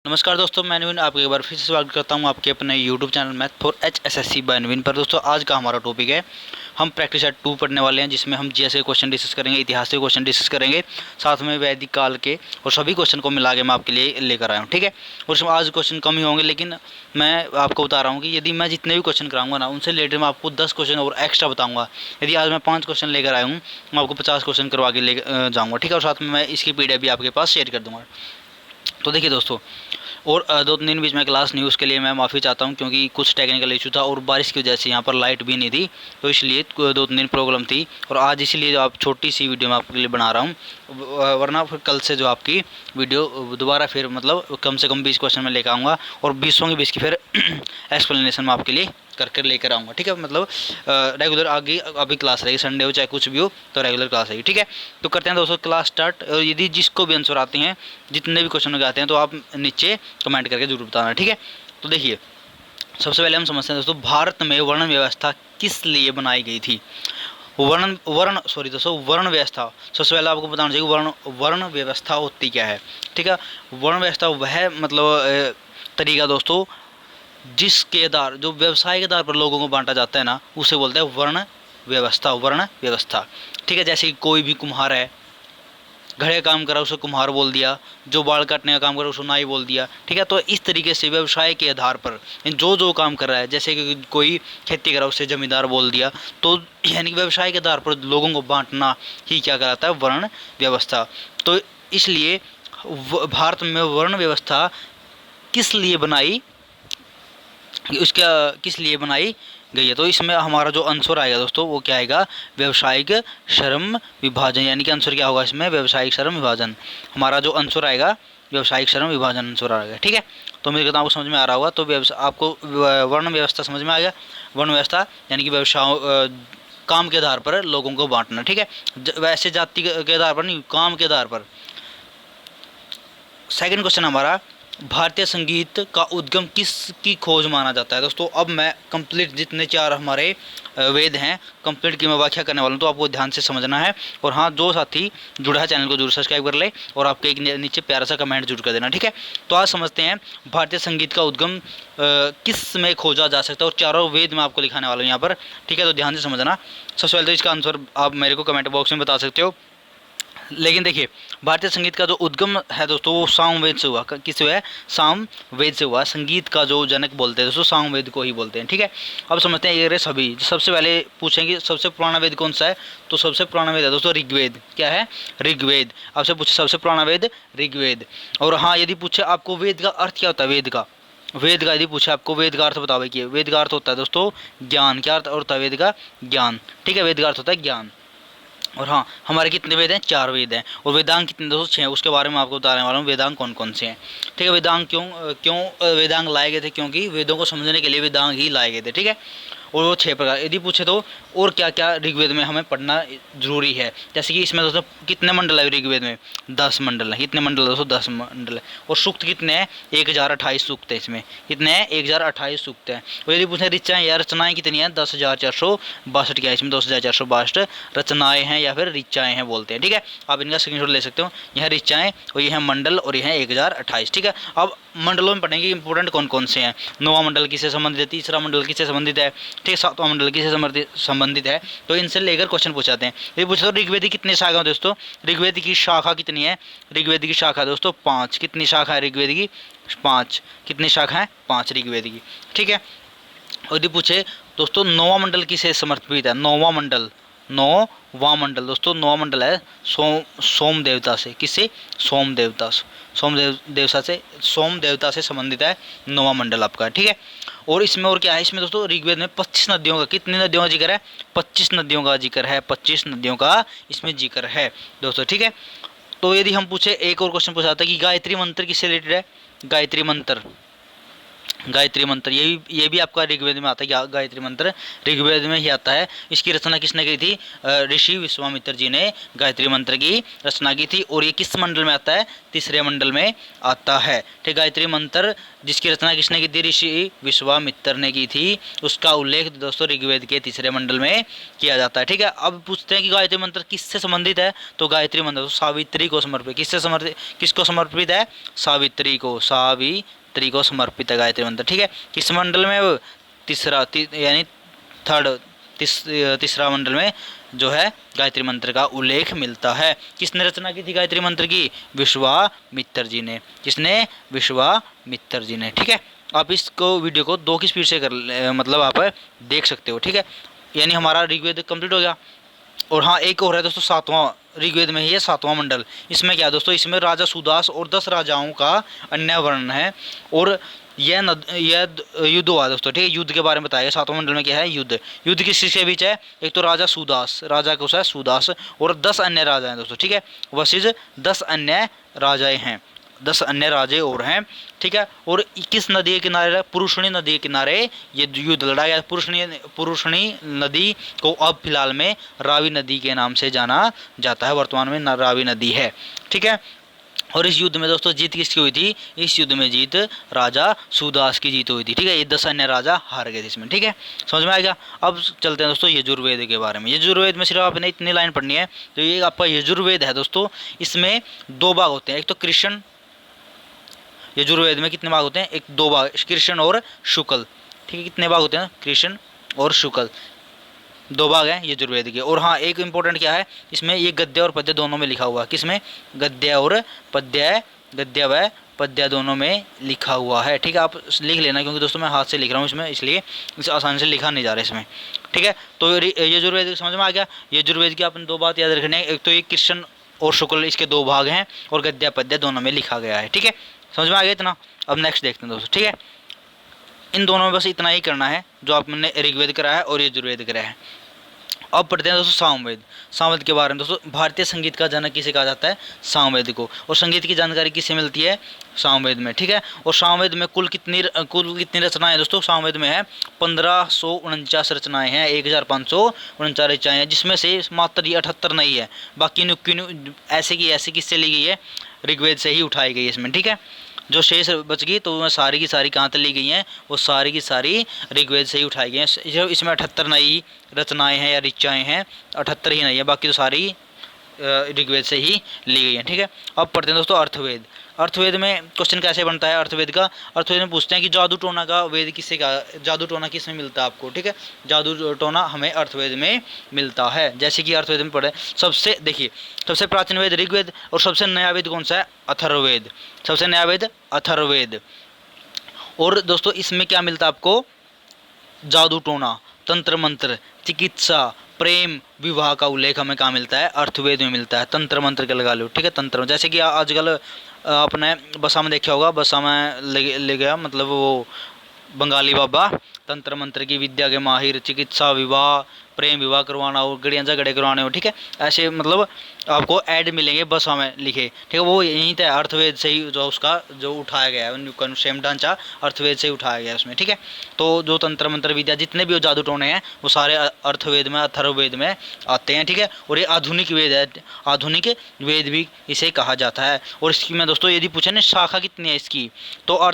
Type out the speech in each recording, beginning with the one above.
नमस्कार दोस्तों, मैं नवीन आपको एक बार फिर से स्वागत करता हूं आपके अपने YouTube channel math for HSSC by Naveen पर। दोस्तों आज का हमारा टॉपिक है, हम प्रैक्टिस सेट 2 पढ़ने वाले हैं, जिसमें हम जीएस के क्वेश्चन डिस्कस करेंगे, इतिहास के क्वेश्चन डिस्कस करेंगे, साथ में वैदिक काल के और सभी क्वेश्चन को मिला के मैं आपके लिए लेकर आया हूँ। ठीक है, और उसमें आज क्वेश्चन कम ही होंगे, लेकिन मैं आपको बता रहा हूँ कि यदि मैं जितने भी क्वेश्चन कराऊंगा ना, उनसे रिलेटेड मैं आपको 10 क्वेश्चन और एक्स्ट्रा बताऊँगा। यदि आज मैं 5 क्वेश्चन लेकर आया हूँ, मैं आपको 50 क्वेश्चन करवा के ले जाऊँगा। ठीक है, और साथ में मैं इसकी PDF भी आपके पास शेयर कर दूँगा। तो देखिए दोस्तों, और 2-3 बीच में क्लास नहीं, उसके लिए मैं माफ़ी चाहता हूं, क्योंकि कुछ टेक्निकल इशू था और बारिश की वजह से यहाँ पर लाइट भी नहीं थी, तो इसलिए 2-3 दिन प्रॉब्लम थी। और आज इसीलिए जो आप छोटी सी वीडियो मैं आपके लिए बना रहा हूँ, वरना फिर कल से जो आपकी वीडियो दोबारा फिर मतलब कम से कम 20 क्वेश्चन में लेकर आऊँगा और 20 के 20 की फिर एक्सप्लेनेशन मैं आपके लिए करके लेकर आऊँगा। ठीक है, मतलब रेगुलर आगे अभी क्लास रहेगी, संडे हो चाहे कुछ भी हो तो रेगुलर क्लास रहेगी। ठीक है, तो करते हैं दोस्तों क्लास स्टार्ट। और यदि जिसको भी आंसर आते हैं, जितने भी क्वेश्चन आते हैं, तो आप नीचे कमेंट करके जरूर बताना। ठीक है, तो देखिए सबसे पहले हम समझते हैं दोस्तों, भारत में वर्ण व्यवस्था किस लिए बनाई गई थी। वर्ण व्यवस्था, सबसे पहले आपको बताना चाहिए वर्ण व्यवस्था होती क्या है। ठीक है, वर्ण व्यवस्था वह मतलब तरीका दोस्तों जिसके आधार, जो व्यवसाय के आधार पर लोगों को बांटा जाता है ना, उसे बोलते हैं वर्ण व्यवस्था। वर्ण व्यवस्था, ठीक है, जैसे कि कोई भी कुम्हार है, घड़े काम करा उसे कुम्हार बोल दिया, जो बाल काटने का काम करा उसे नाई बोल दिया। ठीक है, तो इस तरीके से व्यवसाय के आधार पर जो काम कर रहा है, जैसे कि कोई खेती करा उसे जमींदार बोल दिया, तो यानी कि व्यवसाय के आधार पर लोगों को बांटना ही क्या कहलाता है, वर्ण व्यवस्था। तो इसलिए भारत में वर्ण व्यवस्था किस लिए बनाई, उसका किस लिए बनाई गई है, तो इसमें हमारा जो आंसर आएगा दोस्तों वो क्या आएगा, व्यवसायिक श्रम विभाजन। यानी कि आंसर क्या होगा इसमें, व्यवसायिक श्रम विभाजन। हमारा जो आंसर आएगा व्यवसायिक श्रम विभाजन आंसर आएगा। ठीक है, तो मेरे कहता हूँ आपको समझ में आ रहा होगा। तो आपको वर्ण व्यवस्था समझ में आ गया। वर्ण व्यवस्था यानी कि व्यवसाय काम के आधार पर लोगों को बांटना। ठीक है, वैसे जाति के आधार पर नहीं, काम के आधार पर। सेकंड क्वेश्चन हमारा, भारतीय संगीत का उद्गम किसकी खोज माना जाता है। दोस्तों अब मैं कंप्लीट जितने 4 हमारे वेद हैं कंप्लीट की मैं व्याख्या करने वाला हूँ, तो आपको ध्यान से समझना है। और हाँ, जो साथी जुड़ा है चैनल को जरूर सब्सक्राइब कर ले और आपके एक नीचे प्यारा सा कमेंट जरूर कर देना। ठीक है, तो आज समझते हैं भारतीय संगीत का उद्गम किस में खोजा जा सकता है, और चारों वेद में आपको लिखाने वाला हूँ यहाँ पर। ठीक है, तो ध्यान से समझना। सबसे पहले तो इसका आंसर आप मेरे को कमेंट बॉक्स में बता सकते हो, लेकिन देखिए भारतीय संगीत का जो उद्गम है दोस्तों वो सामवेद से हुआ। किस है, सामवेद से हुआ। संगीत का जो जनक बोलते हैं दोस्तों, सामवेद को ही बोलते हैं। ठीक है, अब समझते हैं ये सभी। सबसे पहले पूछेंगे सबसे पुराना वेद कौन सा है, तो सबसे पुराना वेद है दोस्तों ऋग्वेद। क्या है, ऋग्वेद। आपसे पूछे सबसे पुराना वेद ऋग्वेद। और हाँ, यदि पूछे आपको वेद का अर्थ क्या होता है, वेद का यदि पूछे आपको वेद का अर्थ बताओ कि वेद का अर्थ होता है दोस्तों ज्ञान। क्या अर्थ होता है वेद का, ज्ञान। ठीक है, वेद का अर्थ होता है ज्ञान। और हाँ, हमारे कितने वेद हैं, 4 वेद हैं। और वेदांग कितने दोस्तों, 6, उसके बारे में आपको बताने वाला हूँ वेदांग कौन कौन से हैं। ठीक है, वेदांग क्यों वेदांग लाए गए थे, क्योंकि वेदों को समझने के लिए वेदांग ही लाए गए थे। ठीक है, और वो 6 प्रकार। यदि पूछे तो और क्या क्या ऋग्वेद में हमें पढ़ना जरूरी है, जैसे कि इसमें दोस्तों कितने मंडल है ऋग्वेद में, 10 मंडल है। कितने मंडल दोस्तों, 10 मंडल है। और सूक्त कितने हैं, 1028 सूक्त है इसमें। कितने हैं, 1028 सूक्त है। और यदि पूछे ऋचाएँ या रचनाएँ कितनी हैं, 10,462 क्या है इसमें, 10,462 रचनाएँ हैं या फिर ऋचाएँ हैं बोलते हैं। ठीक है, आप इनका स्क्रीनशॉट ले सकते हो। यह ऋचाएँ और ये है मंडल और ये है 1028। ठीक है, अब मंडलों में पढ़ेंगे इंपॉर्टेंट कौन कौन से हैं। 9वां मंडल किससे संबंधित है, तीसरा मंडल किससे संबंधित है, ठीक है, 7वां मंडल किससे संबंधित है। तो इनसे लेकर क्वेश्चन पूछाते हैं। ये पूछते हो ऋग्वेद की कितनी शाखा है दोस्तों, ऋग्वेद की शाखा कितनी है, ऋग्वेद की शाखा दोस्तों 5। कितनी शाखा है ऋग्वेद की, 5। कितनी शाखा है, 5 ऋग्वेद की। ठीक है, और यदि पूछे दोस्तों 9वां मंडल किसे समर्पित है, 9वां मंडल दोस्तों 9वां मंडल है सोम देवता से। किससे, सोम देवता से संबंधित है 9वां मंडल आपका। ठीक है, और इसमें और क्या है, इसमें दोस्तों ऋग्वेद में 25 नदियों का, कितनी नदियों का जिक्र है, 25 नदियों का जिक्र है। 25 नदियों का इसमें जिक्र है दोस्तों। ठीक है, तो यदि हम पूछे एक और क्वेश्चन पूछा था कि गायत्री मंत्र किससे रिलेटेड है, गायत्री मंत्र ये भी आपका ऋग्वेद में आता है। गायत्री मंत्र ऋग्वेद में ही आता है। इसकी रचना किसने की थी, ऋषि विश्वामित्र जी ने गायत्री मंत्र की रचना की थी। और ये किस मंडल में आता है, तीसरे मंडल में आता है। ठीक, गायत्री मंत्र जिसकी रचना किसने की थी? ऋषि विश्वामित्र ने की थी। उसका उल्लेख दोस्तों ऋग्वेद के तीसरे मंडल में किया जाता है। ठीक है, अब पूछते हैं कि गायत्री मंत्र किससे संबंधित है? तो गायत्री मंत्र सावित्री को समर्पित, किसको समर्पित है? सावित्री को समर्पित है गायत्री मंत्र। ठीक है, किस मंडल में? वो यानी तीसरा मंडल में जो है गायत्री मंत्र का उल्लेख मिलता है। किसने रचना की थी गायत्री मंत्र की? विश्वामित्र जी ने। किसने? विश्वामित्र जी ने। ठीक है, आप इसको वीडियो को 2 की स्पीड से मतलब आप देख सकते हो। ठीक है, यानी हमारा ऋग्वेद कंप्लीट हो गया। और हाँ, एक और है दोस्तों 7वां, ऋग्वेद में ही है 7वां मंडल। इसमें क्या दोस्तों? इसमें राजा सुदास और 10 राजाओं का अन्य वर्णन है। और यह युद्ध हुआ दोस्तों। ठीक है, युद्ध के बारे में बताया गया। 7वां मंडल में क्या है? युद्ध किसके बीच है? एक तो राजा सुदास, राजा कौन सा है? सुदास, और 10 अन्य राजा हैं दोस्तों। ठीक है, वर्सेस 10 अन्य राजाएं हैं, 10 अन्य राजे और हैं। ठीक है, और किस नदी के किनारे? पुरुषणी नदी के किनारे ये युद्ध लड़ा गया। पुरुषणी नदी को अब फिलहाल में रावी नदी के नाम से जाना जाता है, वर्तमान में रावी नदी है। ठीक है, और इस युद्ध में दोस्तों जीत किसकी हुई थी? इस युद्ध में जीत राजा सुदास की जीत हुई थी। ठीक है, ये 10 अन्य राजा हार गए थे इसमें। ठीक है, समझ में आएगा। अब चलते हैं दोस्तों यजुर्वेद के बारे में। यजुर्वेद में सिर्फ आपने इतनी लाइन पढ़नी है। तो ये आपका यजुर्वेद है दोस्तों। इसमें 2 भाग होते हैं, एक तो कृष्ण, यजुर्वेद में कितने भाग होते हैं? 2 भाग, कृष्ण और शुक्ल। ठीक है, कितने भाग होते हैं? कृष्ण और शुक्ल, 2 भाग हैं यजुर्वेद के। और हाँ, एक इंपॉर्टेंट क्या है, इसमें ये गद्य और पद्य दोनों में लिखा हुआ है। किसमें? गद्य और पद्य, गद्य व पद्य दोनों में लिखा हुआ है। ठीक है, आप लिख लेना, क्योंकि दोस्तों मैं हाथ से लिख रहा हूँ इसमें, इसलिए इसे आसानी से लिखा नहीं जा रहा इसमें। ठीक है, तो यजुर्वेद समझ में आ गया। यजुर्वेद की आपने 2 बात याद रखनी है, एक तो ये कृष्ण और शुक्ल इसके 2 भाग हैं, और गद्य पद्य दोनों में लिखा गया है। ठीक है, समझ में आ गया इतना। अब नेक्स्ट देखते हैं दोस्तों। ठीक है, इन दोनों में बस इतना ही करना है जो आपने ऋग्वेद करा है और यजुर्वेद करा है। अब पढ़ते हैं दोस्तों सामवेद। सामवेद के बारे में दोस्तों, भारतीय संगीत का जनक किसे कहा जाता है? सामवेद को। और संगीत की जानकारी किससे मिलती है? सामवेद में। ठीक है, और सामवेद में कुल कितनी रचनाएं दोस्तों? सामवेद में है 1549 रचनाएं हैं, 1549 रचनाएं हैं, जिसमें से मात्र ये 78 नहीं है। बाकी ऐसे की ऐसे किससे ली गई है? ऋग्वेद से ही उठाई गई है इसमें। ठीक है, जो शेष बच गई तो वह सारी की सारी कहाँ तक ली गई हैं? वो सारी की सारी ऋग्वेद से ही उठाई गई हैं। इसमें 78 नई रचनाएं हैं या ऋचाएँ हैं, 78 ही नहीं है, बाकी तो सारी ऋग्वेद से ही ली गई हैं। ठीक है, अब पढ़ते हैं दोस्तों अर्थवेद। अर्थवेद में क्वेश्चन कैसे बनता है अर्थवेद का? अर्थवेद में पूछते हैं कि जादू टोना का वेद किससे कहा? जादू टोना किस में मिलता है आपको? ठीक है, जादू टोना हमें अर्थवेद में मिलता है। जैसे कि अर्थवेद में पढ़े, सबसे देखिए, सबसे प्राचीन वेद ऋग्वेद, और सबसे नया वेद कौन सा है? अथर्ववेद। सबसे नया वेद अथर्ववेद। और दोस्तों इसमें क्या मिलता है आपको? जादू टोना, तंत्र मंत्र, चिकित्सा, प्रेम, विवाह का उल्लेख हमें कहाँ मिलता है? अर्थवेद में मिलता है। तंत्र मंत्र के लगा लो। ठीक है, तंत्र, जैसे कि आजकल आपने बसा में देखा होगा, बसा में ले गया, मतलब वो बंगाली बाबा तंत्र मंत्र की विद्या के माहिर, चिकित्सा, विवाह, प्रेम विवाह करवाना हो, गड़ियाँ झगड़े करवाने हो। ठीक है, ऐसे मतलब आपको ऐड मिलेंगे बसा में लिखे। ठीक है, वो यहीं तक अर्थवेद से ही जो उसका जो उठाया गया है, सेम ढांचा अर्थवेद से ही उठाया गया है उसमें। ठीक है, तो जो तंत्र मंत्र विद्या जितने भी जादू टोने हैं वो सारे अर्थवेद में, अथर्ववेद में आते हैं। ठीक है, और ये आधुनिक वेद है, आधुनिक वेद भी इसे कहा जाता है। और इसकी मैं दोस्तों यदि पूछे ना शाखा कितनी है इसकी, तो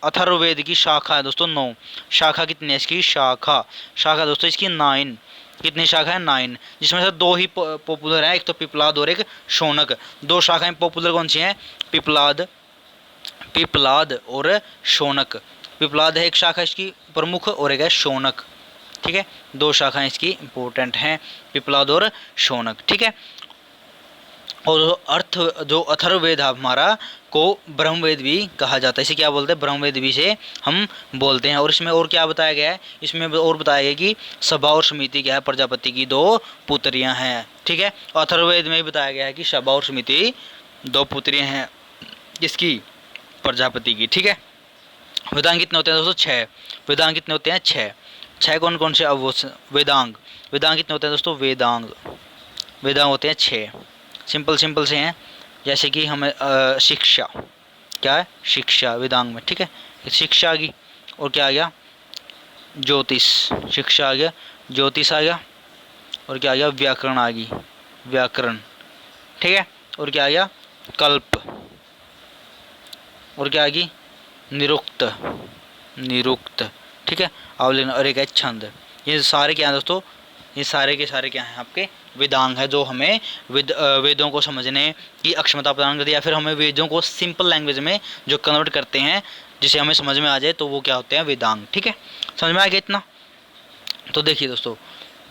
अथर्ववेद की शाखा है दोस्तों 9। शाखा कितनी है इसकी? शाखा दोस्तों इसकी 9। कितनी शाखा है? 9, जिसमें से 2 ही पॉपुलर हैं, एक तो पिपलाद और एक शौनक। 2 शाखाएं पॉपुलर कौन सी हैं? पिपलाद और शौनक। पिपलाद है एक शाखा इसकी प्रमुख, और एक है शौनक। ठीक है, 2 शाखाएं इसकी इंपॉर्टेंट हैं, पिपलाद और शौनक। ठीक है, और जो अथर्ववेद है हमारा को ब्रह्मवेद भी कहा जाता है। इसे क्या बोलते हैं? ब्रह्मवेद भी से हम बोलते हैं। और इसमें और क्या बताया गया है? इसमें और बताया गया कि सभा और समिति क्या है? प्रजापति की 2 पुत्रियां हैं। ठीक है, अथर्ववेद में भी बताया गया है कि सभा और समिति 2 पुत्रियां हैं, किसकी? प्रजापति की। ठीक है, वेदांग कितने होते हैं दोस्तों? 6। वेदांग कितने होते हैं? 6 कौन कौन से? अब वो वेदांग कितने होते हैं दोस्तों? वेदांग होते हैं 6। सिंपल से हैं, जैसे कि हमें शिक्षा, क्या है? शिक्षा वेदांग में। ठीक है, शिक्षा आ गई, और क्या आ गया? ज्योतिष। शिक्षा आ गया, ज्योतिष आ गया, और क्या आ गया? व्याकरण आ गई, व्याकरण। ठीक है, और क्या आ गया? कल्प, और क्या आएगी, निरुक्त, निरुक्त, ठीक है। अब लिखना, और एक है छंद। ये सारे क्या हैं दोस्तों, ये सारे के सारे क्या हैं, आपके वेदांग है, जो हमें वेदों को समझने की अक्षमता प्रदान करती है, या फिर हमें वेदों को सिंपल लैंग्वेज में जो कन्वर्ट करते हैं, जिसे हमें समझ में आ जाए, तो वो क्या होते हैं, वेदांग, ठीक है। समझ में आ गया इतना। तो देखिए दोस्तों,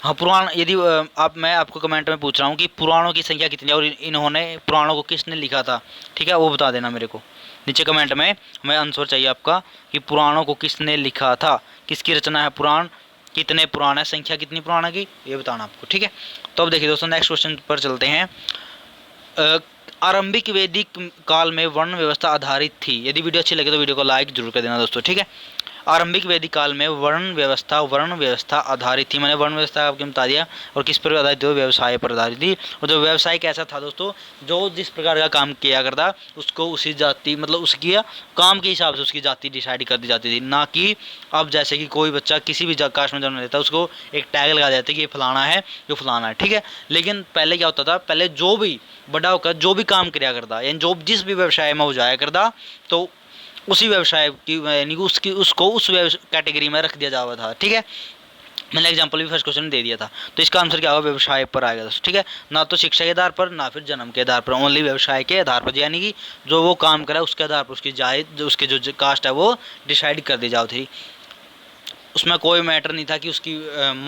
हाँ पुराण, यदि आप, मैं आपको कमेंट में पूछ रहा हूँ कि पुराणों की संख्या कितनी है और इन्होंने पुराणों को किसने लिखा था, ठीक है, वो बता देना मेरे को नीचे कमेंट में। हमें आंसर चाहिए आपका कि पुराणों को किसने लिखा था, किसकी रचना है पुराण, कितने पुराण है, संख्या कितनी पुराण की, ये बताना आपको, ठीक है। तो अब देखिए दोस्तों, नेक्स्ट क्वेश्चन पर चलते हैं। आरंभिक वैदिक काल में वर्ण व्यवस्था आधारित थी। यदि वीडियो अच्छी लगे तो वीडियो को लाइक जरूर कर देना दोस्तों, ठीक है। आरंभिक वैदिक काल में वर्ण व्यवस्था आधारित थी, मैंने वर्ण व्यवस्था आपको बता दिया, और किस पर आधारित थी, व्यवसाय पर आधारित थी। और जो व्यवसाय कैसा था दोस्तों, जो जिस प्रकार का काम किया करता उसको उसी जाति, मतलब उसकी काम के हिसाब से उसकी जाति डिसाइड कर दी जाती थी, ना कि अब जैसे कि कोई बच्चा किसी भी कास्ट में जन्म लेता है उसको एक टैग लगा देते कि ये फलाना है, जो फलाना है, ठीक है। लेकिन पहले क्या होता था, पहले जो भी बड़ा होकर जो भी काम किया करता, यानी जो जिस भी व्यवसाय में हो जाया करता, तो उसी व्यवसाय की, यानी उसकी, उसको उस कैटेगरी में रख दिया जाता था, ठीक है। मैंने एग्जांपल भी फर्स्ट क्वेश्चन में दे दिया था। तो इसका आंसर क्या होगा, व्यवसाय पर आएगा दोस्तों, ठीक है। ना तो शिक्षा के आधार पर, ना फिर जन्म के आधार पर, ओनली व्यवसाय के आधार पर, यानी कि जो वो काम करे उसके आधार पर उसकी जायज, उसके जो कास्ट है वो डिसाइड कर दी जाती थी। उसमें कोई मैटर नहीं था कि उसकी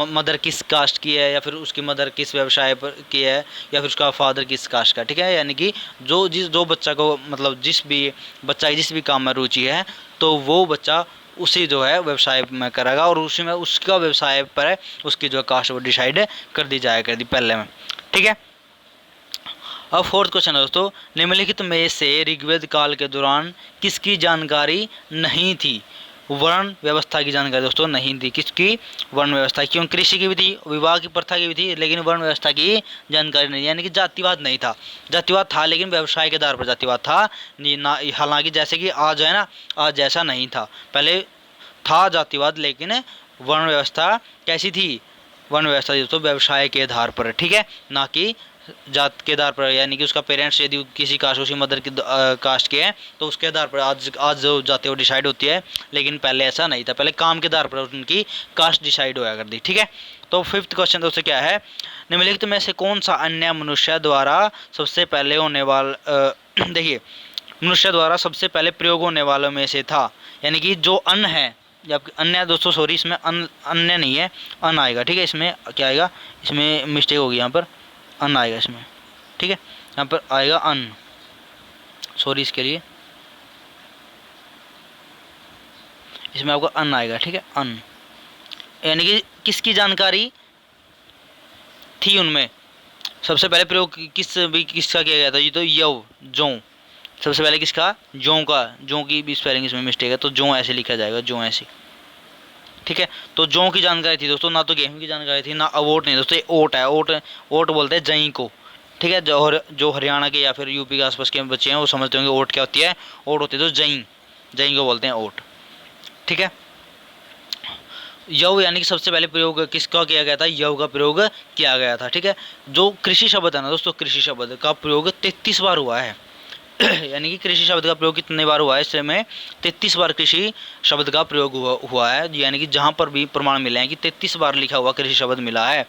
मदर किस कास्ट की है, या फिर उसकी मदर किस व्यवसाय पर की है, या फिर उसका फादर किस कास्ट का, ठीक है। यानी कि जो बच्चा को, मतलब जिस भी बच्चा की जिस भी काम में रुचि है, तो वो बच्चा उसी जो है व्यवसाय में करेगा, और उसी में उसका व्यवसाय पर है उसकी जो कास्ट वो डिसाइड कर दी जाए कर दी पहले में, ठीक है। अब फोर्थ क्वेश्चन है दोस्तों, निम्नलिखित में से ऋग्वेद काल के दौरान किसकी जानकारी नहीं थी। वर्ण व्यवस्था की जानकारी दोस्तों नहीं थी, किसकी, वर्ण व्यवस्था, क्यों, कृषि की भी थी, विवाह की प्रथा की भी थी, लेकिन वर्ण व्यवस्था की जानकारी नहीं, यानी कि जातिवाद नहीं था। जातिवाद था लेकिन व्यवसाय के आधार पर जातिवाद था, हालांकि जैसे कि आज है ना, आज जैसा नहीं था, पहले था जातिवाद, लेकिन वर्ण व्यवस्था कैसी थी, वर्ण व्यवस्था दोस्तों व्यवसाय के आधार पर, ठीक है, ना कि जात के आधार पर, यानी कि उसका पेरेंट्स यदि किसी कास्ट, उसी मदर की कास्ट के हैं, तो उसके आधार पर आज जो जाति वो डिसाइड होती है, लेकिन पहले ऐसा नहीं था, पहले काम के आधार पर उनकी कास्ट डिसाइड होया करती, ठीक है। तो फिफ्थ क्वेश्चन दोस्तों क्या है, निम्नलिखित में से कौन सा अन्य मनुष्य द्वारा सबसे पहले होने वाला देखिए, मनुष्य द्वारा सबसे पहले प्रयोग होने वालों में से था, यानी कि जो अन्न है, जब अन्य दोस्तों, सॉरी इसमें अन्य नहीं है, अन्न आएगा, ठीक है। इसमें क्या आएगा, इसमें मिस्टेक होगी, यहाँ पर अन्न आएगा इसमें, ठीक है, यहाँ पर आएगा अन्न, सॉरी इसके लिए, इसमें आपको अन्न आएगा, ठीक है, अन्न, यानी कि किसकी जानकारी थी उनमें, सबसे पहले प्रयोग किसका किया गया था, ये तो यव, जौ, सबसे पहले किसका, जौ का, जौ की भी स्पेलिंग इसमें मिस्टेक है, तो जौ ऐसे लिखा जाएगा, जौ ऐसे, ठीक है। तो जौ की जानकारी थी दोस्तों, ना तो गेहूं की जानकारी थी, ना ओट नहीं दोस्तों, ये ओट है, ओट बोलते हैं जई को, ठीक है। जो हरियाणा के या फिर यूपी के आसपास के बच्चे हैं वो समझते होंगे ओट क्या होती है, ओट होती है तो जई को बोलते हैं ओट, ठीक है। यव यानी कि सबसे पहले प्रयोग किसका किया गया था, यव का प्रयोग किया गया था, ठीक है। जो कृषि शब्द है ना दोस्तों, कृषि शब्द का प्रयोग 33 बार हुआ है यानी कि कृषि शब्द का प्रयोग कितने बार हुआ है, इसमें 33 बार कृषि शब्द का प्रयोग हुआ है, यानी कि जहाँ पर भी प्रमाण मिले हैं कि 33 बार लिखा हुआ कृषि शब्द मिला है।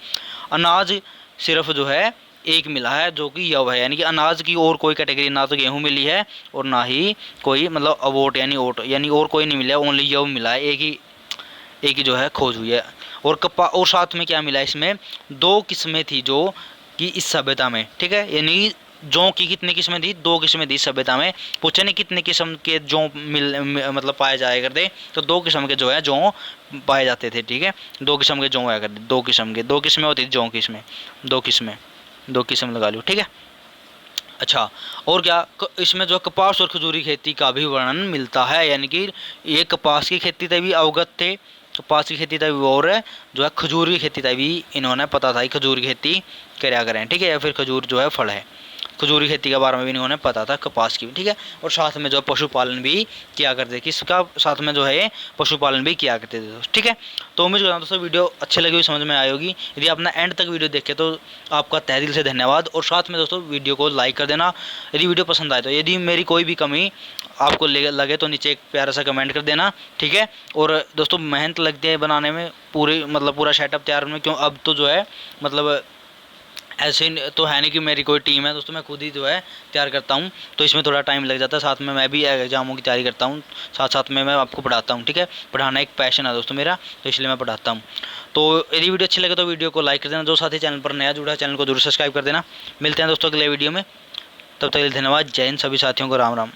अनाज सिर्फ जो है एक मिला है, जो कि यव है, यानी कि अनाज की और कोई कैटेगरी, ना तो गेहूँ मिली है और ना ही कोई, मतलब अवोट यानी ओट, यानी और कोई नहीं मिला है, ओनली यव मिला है, एक ही जो है खोज हुई है। और और साथ में क्या मिला है, इसमें 2 किस्में थी जो कि इस सभ्यता में, ठीक है, यानी जौ की कितनी किस्में थी, 2 किस्में थी सभ्यता में। पूछे नहीं कितने किस्म के जौ मतलब पाए जाया करते, तो 2 किस्म के जो है जौ पाए जाते थे, ठीक है, 2 किस्म के जौ आया करते, 2 किस्में होती थी जौ की, इसमें 2 किस्म लगा लो, ठीक है। अच्छा, और क्या, इसमें जो कपास और खजूरी खेती का भी वर्णन मिलता है, यानी कि ये कपास की खेती तक भी अवगत थे, कपास की खेती तक भी, और जो है खजूर की खेती तक भी इन्होंने पता था कि खजूर की खेती क्या करें, ठीक है, या फिर खजूर जो है फल है, खजूर की खेती के बारे में भी इन्होंने पता था, कपास की भी, ठीक है। और साथ में जो है पशुपालन भी किया करते, किसका साथ में जो है पशुपालन भी किया करते थे दोस्तों, ठीक है। तो उम्मीद करता हूँ दोस्तों वीडियो अच्छी लगी हुई, समझ में आई होगी। यदि आपने एंड तक वीडियो देखे तो आपका तहे दिल से धन्यवाद, और साथ में दोस्तों वीडियो को लाइक कर देना यदि वीडियो पसंद आए तो। यदि मेरी कोई भी कमी आपको लगे तो नीचे एक प्यारा सा कमेंट कर देना, ठीक है। और दोस्तों मेहनत लगती है बनाने में, पूरी मतलब पूरा सेटअप तैयार होने में, क्यों अब तो जो है मतलब ऐसे तो है नहीं कि मेरी कोई टीम है दोस्तों, मैं खुद ही जो है तैयार करता हूँ, तो इसमें थोड़ा टाइम लग जाता है। साथ में मैं भी एग्जामों की तैयारी करता हूँ, साथ साथ में मैं आपको पढ़ाता हूँ, ठीक है। पढ़ाना एक पैशन है दोस्तों मेरा, तो इसलिए मैं पढ़ाता हूँ। तो यदि वीडियो अच्छी लगे तो वीडियो को लाइक कर देना, जो साथी चैनल पर नया जुड़ा है चैनल को जरूर सब्सक्राइब कर देना। मिलते हैं दोस्तों अगले वीडियो में, तब तक के लिए धन्यवाद। जय हिंद सभी साथियों को, राम राम।